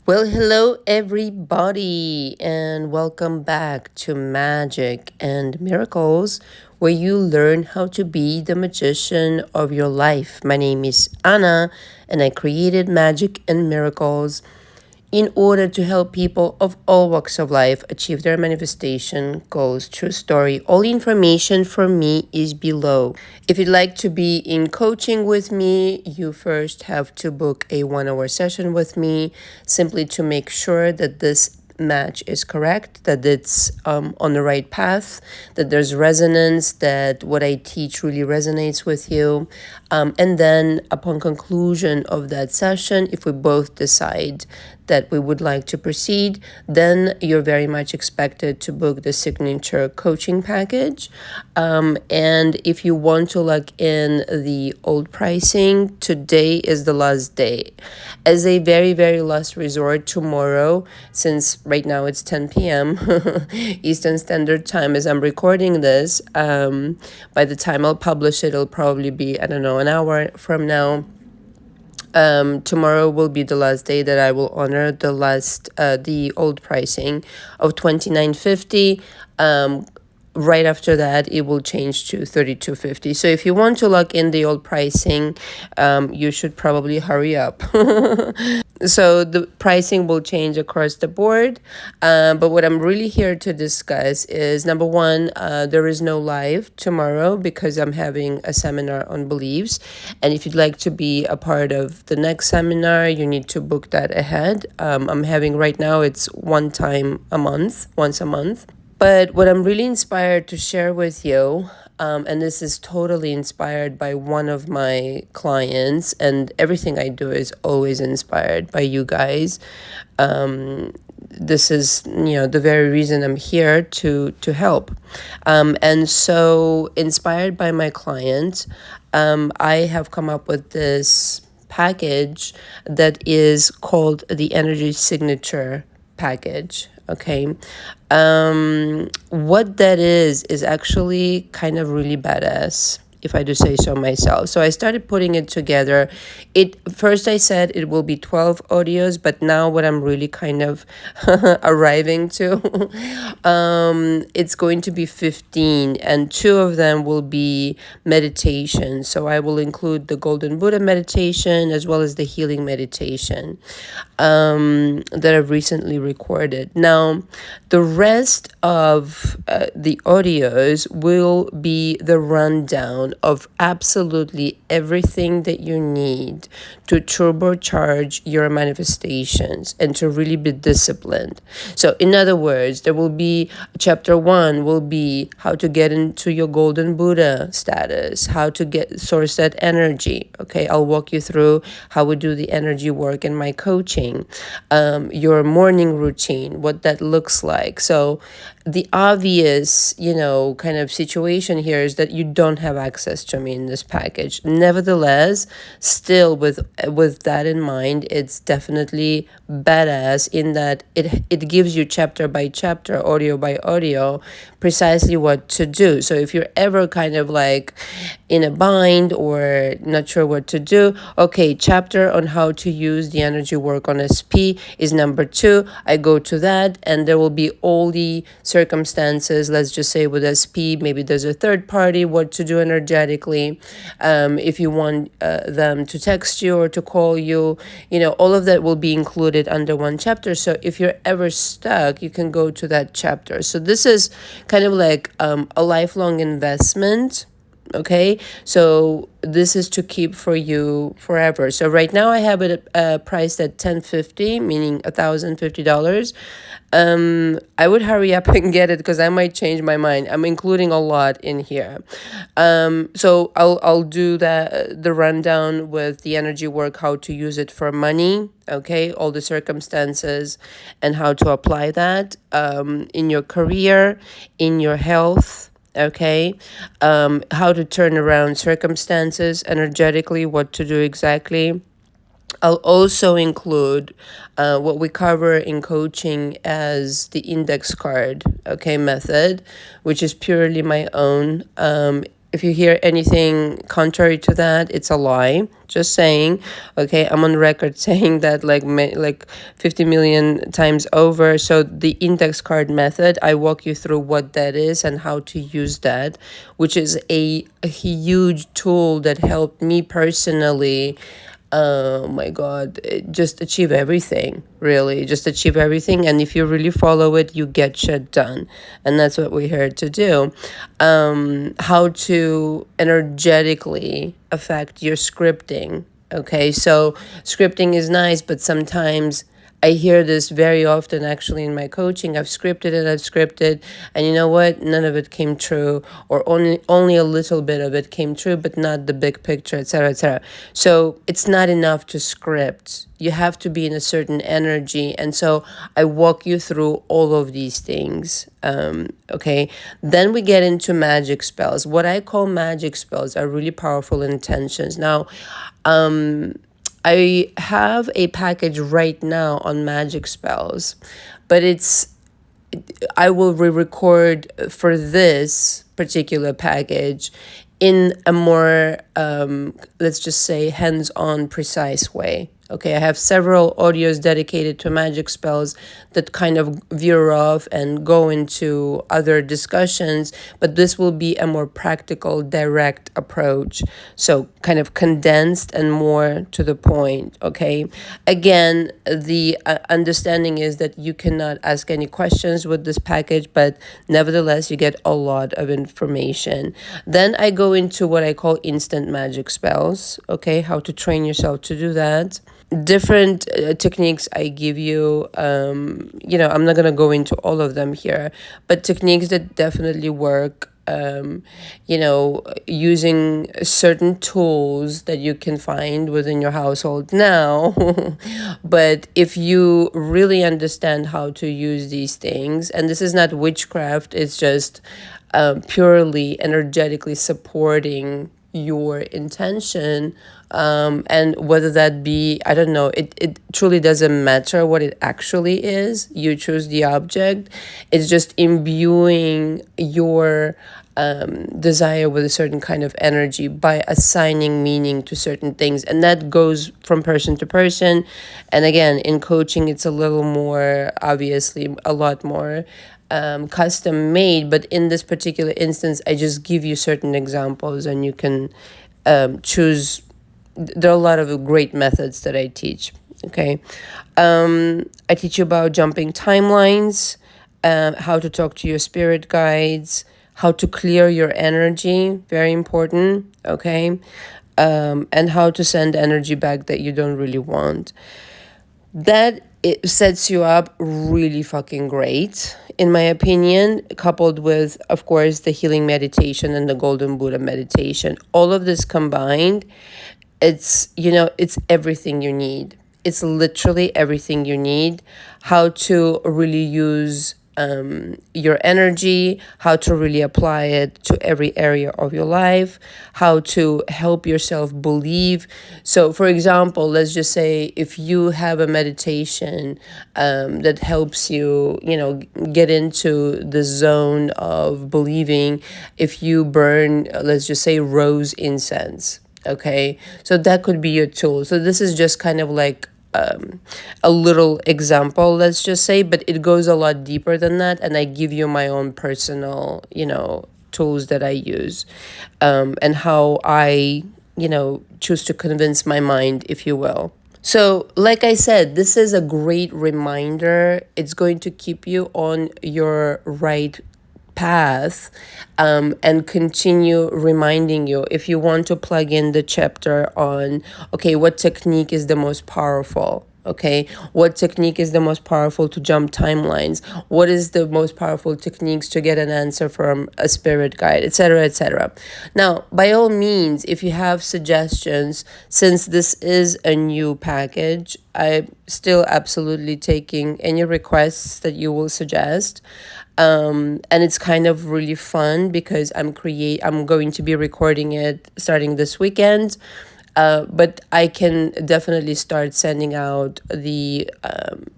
Well, hello everybody, and welcome back to Magic and Miracles, where you learn how to be the magician of your life. My name is Anna, and I created Magic and Miracles in order to help people of all walks of life achieve their manifestation goals. True story. All the information from me is below. If you'd like to be in coaching with me, you first have to book a 1 hour session with me simply to make sure that this match is correct, that it's on the right path, that there's resonance, that what I teach really resonates with you. And then upon conclusion of that session, if we both decide that we would like to proceed, then you're very much expected to book the signature coaching package. And if you want to lock in the old pricing, today is the last day. As a very, very last resort, tomorrow, since right now it's 10 p.m. Eastern Standard Time as I'm recording this, by the time I'll publish it, it'll probably be, I don't know, an hour from now. Tomorrow will be the last day that I will honor the old pricing of $29.50. Right after that, it will change to $32.50. So if you want to lock in the old pricing, you should probably hurry up. So the pricing will change across the board. But what I'm really here to discuss is, number one, there is no live tomorrow because I'm having a seminar on beliefs. And if you'd like to be a part of the next seminar, you need to book that ahead. I'm having right now, it's once a month. But what I'm really inspired to share with you, and this is totally inspired by one of my clients, and everything I do is always inspired by you guys. This is, the very reason I'm here to help. And so, inspired by my client, I have come up with this package that is called the Energy Signature Package. Okay. What that is actually kind of really badass, if I do say so myself. So I started putting it together. First I said it will be 12 audios, but now what I'm really kind of arriving to, it's going to be 15, and 2 of them will be meditation. So I will include the Golden Buddha meditation as well as the healing meditation that I've recently recorded. Now, the rest of the audios will be the rundown of absolutely everything that you need to turbocharge your manifestations and to really be disciplined. So, in other words, there will be chapter 1 will be how to get into your Golden Buddha status, how to source that energy. Okay, I'll walk you through how we do the energy work in my coaching. Your morning routine, what that looks like. So the obvious, kind of situation here is that you don't have access to me in this package. Nevertheless, still with that in mind, it's definitely badass in that it gives you chapter by chapter, audio by audio, precisely what to do. So if you're ever kind of like in a bind or not sure what to do, okay, chapter on how to use the energy work on SP is number 2. I go to that, and there will be all the circumstances. Let's just say with SP, maybe there's a third party, what to do energetically. If you want them to text you or to call you, all of that will be included under one chapter. So if you're ever stuck, you can go to that chapter. So this is kind of like a lifelong investment. Okay, so this is to keep for you forever. So right now I have it priced at $10.50, meaning $1,050. I would hurry up and get it because I might change my mind. I'm including a lot in here. So I'll do the rundown with the energy work, how to use it for money. Okay, all the circumstances and how to apply that in your career, in your health. Okay, how to turn around circumstances energetically, what to do exactly. I'll also include what we cover in coaching as the index card, okay, method, which is purely my own. if you hear anything contrary to that, it's a lie. Just saying. Okay, I'm on record saying that like 50 million times over. So the index card method, I walk you through what that is and how to use that, which is a huge tool that helped me personally. Oh my god, just achieve everything, really, just achieve everything. And if you really follow it, you get shit done. And that's what we're here to do. How to energetically affect your scripting. Okay, so scripting is nice, but sometimes I hear this very often actually in my coaching. I've scripted, and you know what? None of it came true, or only a little bit of it came true, but not the big picture, etc., etc. So it's not enough to script. You have to be in a certain energy, and so I walk you through all of these things. Okay, then we get into magic spells. What I call magic spells are really powerful intentions. Now, I have a package right now on magic spells, but I will re-record for this particular package in a more, let's just say, hands-on, precise way. Okay, I have several audios dedicated to magic spells that kind of veer off and go into other discussions, but this will be a more practical, direct approach. So kind of condensed and more to the point, okay? Again, the understanding is that you cannot ask any questions with this package, but nevertheless, you get a lot of information. Then I go into what I call instant magic spells, okay? How to train yourself to do that. Different techniques I give you. I'm not going to go into all of them here, but techniques that definitely work. Using certain tools that you can find within your household now. But if you really understand how to use these things, and this is not witchcraft, it's just purely energetically supporting your intention, and whether that be, I don't know, it truly doesn't matter what it actually is. You choose the object. It's just imbuing your desire with a certain kind of energy by assigning meaning to certain things, and that goes from person to person. And again, in coaching, it's a little more, obviously a lot more custom made, but in this particular instance, I just give you certain examples, and you can choose. There are a lot of great methods that I teach. Okay, I teach you about jumping timelines, how to talk to your spirit guides, how to clear your energy, very important. Okay, and how to send energy back that you don't really want. That it sets you up really fucking great, in my opinion, coupled with, of course, the healing meditation and the Golden Buddha meditation. All of this combined, it's everything you need. It's literally everything you need. How to really use your energy, how to really apply it to every area of your life, how to help yourself believe. So, for example, let's just say if you have a meditation that helps you, get into the zone of believing, if you burn, let's just say, rose incense. Okay, so that could be your tool. So this is just kind of like a little example, let's just say, but it goes a lot deeper than that. And I give you my own personal, tools that I use, and how I, choose to convince my mind, if you will. So, like I said, this is a great reminder. It's going to keep you on your right path, and continue reminding you, if you want to plug in the chapter on, okay, what technique is the most powerful. Okay, what technique is the most powerful to jump timelines? What is the most powerful techniques to get an answer from a spirit guide, etc., etc. Now, by all means, if you have suggestions, since this is a new package, I'm still absolutely taking any requests that you will suggest. And it's kind of really fun because I'm going to be recording it starting this weekend. But I can definitely start sending out the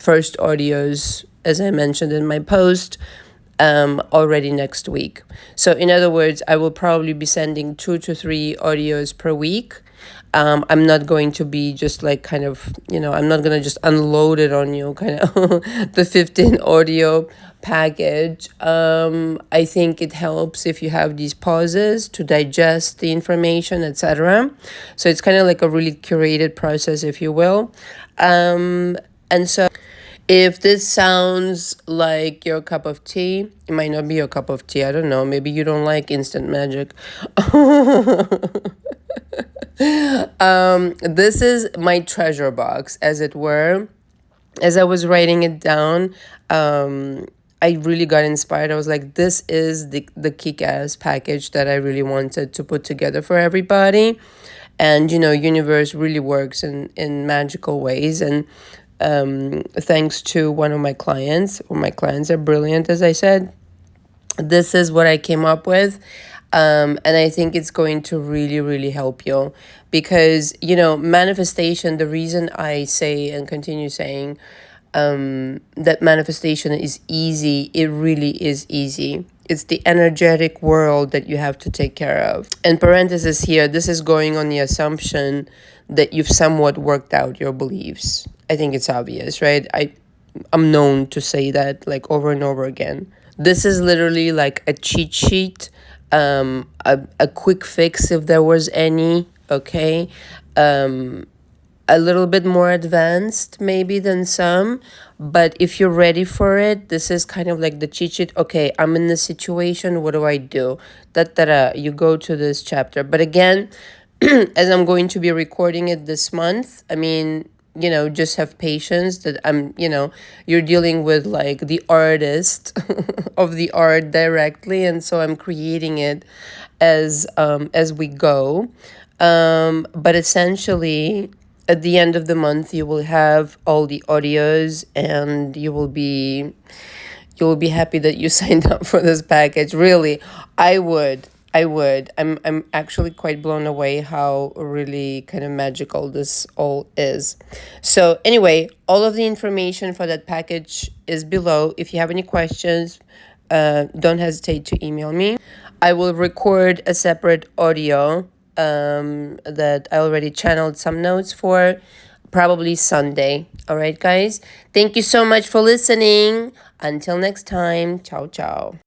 first audios, as I mentioned in my post, already next week. So in other words, I will probably be sending 2 to 3 audios per week. I'm not going to be just like kind of, I'm not going to just unload it on you, kind of the 15 audio package. I think it helps if you have these pauses to digest the information, etc. So it's kind of like a really curated process, if you will. And so if this sounds like your cup of tea, it might not be your cup of tea. I don't know. Maybe you don't like instant magic. This is my treasure box, as it were. As I was writing it down, I really got inspired. I was like, this is the kick-ass package that I really wanted to put together for everybody. And, universe really works in magical ways. And thanks to one of my clients, or my clients are brilliant, as I said, this is what I came up with. And I think it's going to really, really help you because, manifestation, the reason I say and continue saying that manifestation is easy, it really is easy. It's the energetic world that you have to take care of. And parenthesis here, this is going on the assumption that you've somewhat worked out your beliefs. I think it's obvious, right? I'm known to say that like over and over again. This is literally like a cheat sheet, a quick fix if there was any, okay? A little bit more advanced maybe than some, but if you're ready for it, this is kind of like the cheat sheet. Okay, I'm in this situation, what do I do? You go to this chapter. But again, as I'm going to be recording it this month, I mean, just have patience that you're dealing with like the artist of the art directly, and so I'm creating it as we go. But essentially, at the end of the month, you will have all the audios, and you will be happy that you signed up for this package. Really, I would. I'm actually quite blown away how really kind of magical this all is. So anyway, all of the information for that package is below. If you have any questions, don't hesitate to email me. I will record a separate audio that I already channeled some notes for, probably Sunday. All right, guys. Thank you so much for listening. Until next time. Ciao, ciao.